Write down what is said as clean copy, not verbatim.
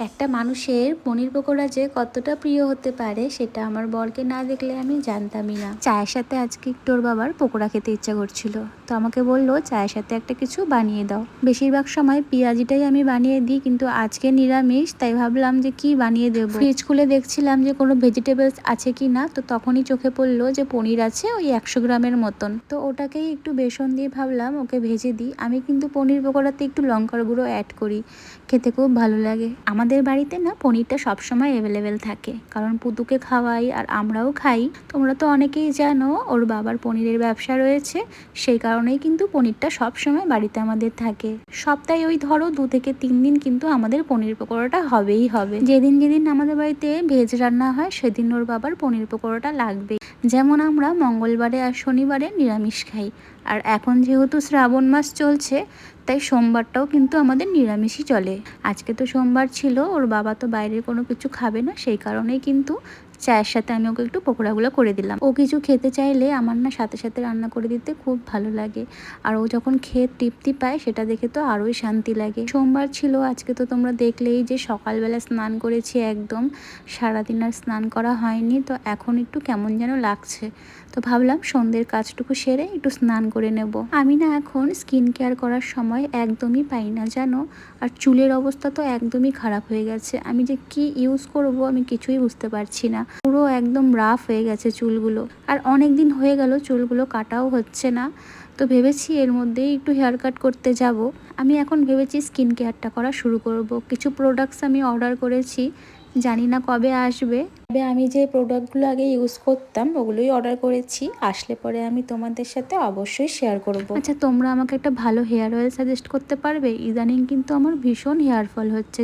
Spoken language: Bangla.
একটা মানুষের পনির পকোড়া যে কতটা প্রিয় হতে পারে সেটা আমার বরকে না দেখলে আমি জানতামই না। চায়ের সাথে আজকে একটু ওর বাবার পকোড়া খেতে ইচ্ছা করছিল, তো আমাকে বললো চায়ের সাথে একটা কিছু বানিয়ে দাও। বেশিরভাগ সময় পেঁয়াজিটাই আমি বানিয়ে দিই, কিন্তু আজকে নিরামিষ, তাই ভাবলাম যে কি বানিয়ে দেবো। ফ্রিজ খুলে দেখছিলাম যে কোনো ভেজিটেবলস আছে কি না, তো তখনই চোখে পড়লো যে পনির আছে ওই 100 গ্রামের মতন। তো ওটাকেই একটু বেসন দিয়ে ভাবলাম ওকে ভেজে দিই। আমি কিন্তু পনির পকোড়াতে একটু লঙ্কার গুঁড়ো অ্যাড করি, খেতে খুব ভালো লাগে। আমাদের বাড়িতে না পনিরটা সবসময় অ্যাভেলেবেল থাকে, কারণ পুতুকে খাওয়াই আর আমরাও খাই। তোমরা তো অনেকেই জানো ওর বাবার পনিরের ব্যবসা রয়েছে, সেই কারণেই কিন্তু পনিরটা সবসময় বাড়িতে আমাদের থাকে। সপ্তাহে ওই ধরো 2 থেকে 3 দিন কিন্তু আমাদের পনির পকোড়াটা হবেই হবে। যেদিন যেদিন আমাদের বাড়িতে ভেজ রান্না হয় সেদিন ওর বাবার পনির পকোড়াটা লাগবে। যেমন আমরা মঙ্গলবারে আর শনিবারে নিরামিষ খাই, আর এখন যেহেতু শ্রাবণ মাস চলছে তাই সোমবারটাও কিন্তু আমাদের নিরামিষই চলে। আজকে তো সোমবার ছিল, ওর বাবা তো বাইরের কোনো কিছু খাবে না, সেই কারণেই কিন্তু চায়ের সাথে আমি ওকে একটু পকোড়াগুলো করে দিলাম। ও কিছু খেতে চাইলে আমার না সাথে সাথে রান্না করে দিতে খুব ভালো লাগে, আর ও যখন খেয়ে তৃপ্তি পায় সেটা দেখে তো আরোই শান্তি লাগে। সোমবার ছিল আজকে, তো তোমরা দেখলেই যে সকালবেলা স্নান করেছি, একদম সারাদিন আর স্নান করা হয়নি, তো এখন একটু কেমন যেন লাগছে। তো ভাবলাম সন্ধ্যের কাজটুকু সেরে একটু স্নান করে নেব। আমি না এখন স্কিন কেয়ার করার সময় একদমই পাই না জানো, আর চুলের অবস্থা তো একদমই খারাপ হয়ে গেছে। আমি যে কি ইউজ করব আমি কিছুই বুঝতে পারছি না, পুরো একদম রাফ হয়ে গেছে চুলগুলো, আর অনেক দিন হয়ে গেল চুলগুলো কাটাও হচ্ছে না। তো ভেবেছি এর মধ্যেই একটু হেয়ার কাট করতে যাব। আমি এখন ভেবেছি স্কিন কেয়ারটা করা শুরু করব। কিছু প্রোডাক্টস আমি অর্ডার করেছি, জানি না কবে আসবে। তবে আমি যে প্রোডাক্টগুলো আগে ইউজ করতাম ওগুলোই অর্ডার করেছি, আসলে পরে আমি তোমাদের সাথে অবশ্যই শেয়ার করব। আচ্ছা, তোমরা আমাকে একটা ভালো হেয়ার অয়েল সাজেস্ট করতে পারবে? ইদানিং কিন্তু আমার ভীষণ হেয়ার ফল হচ্ছে।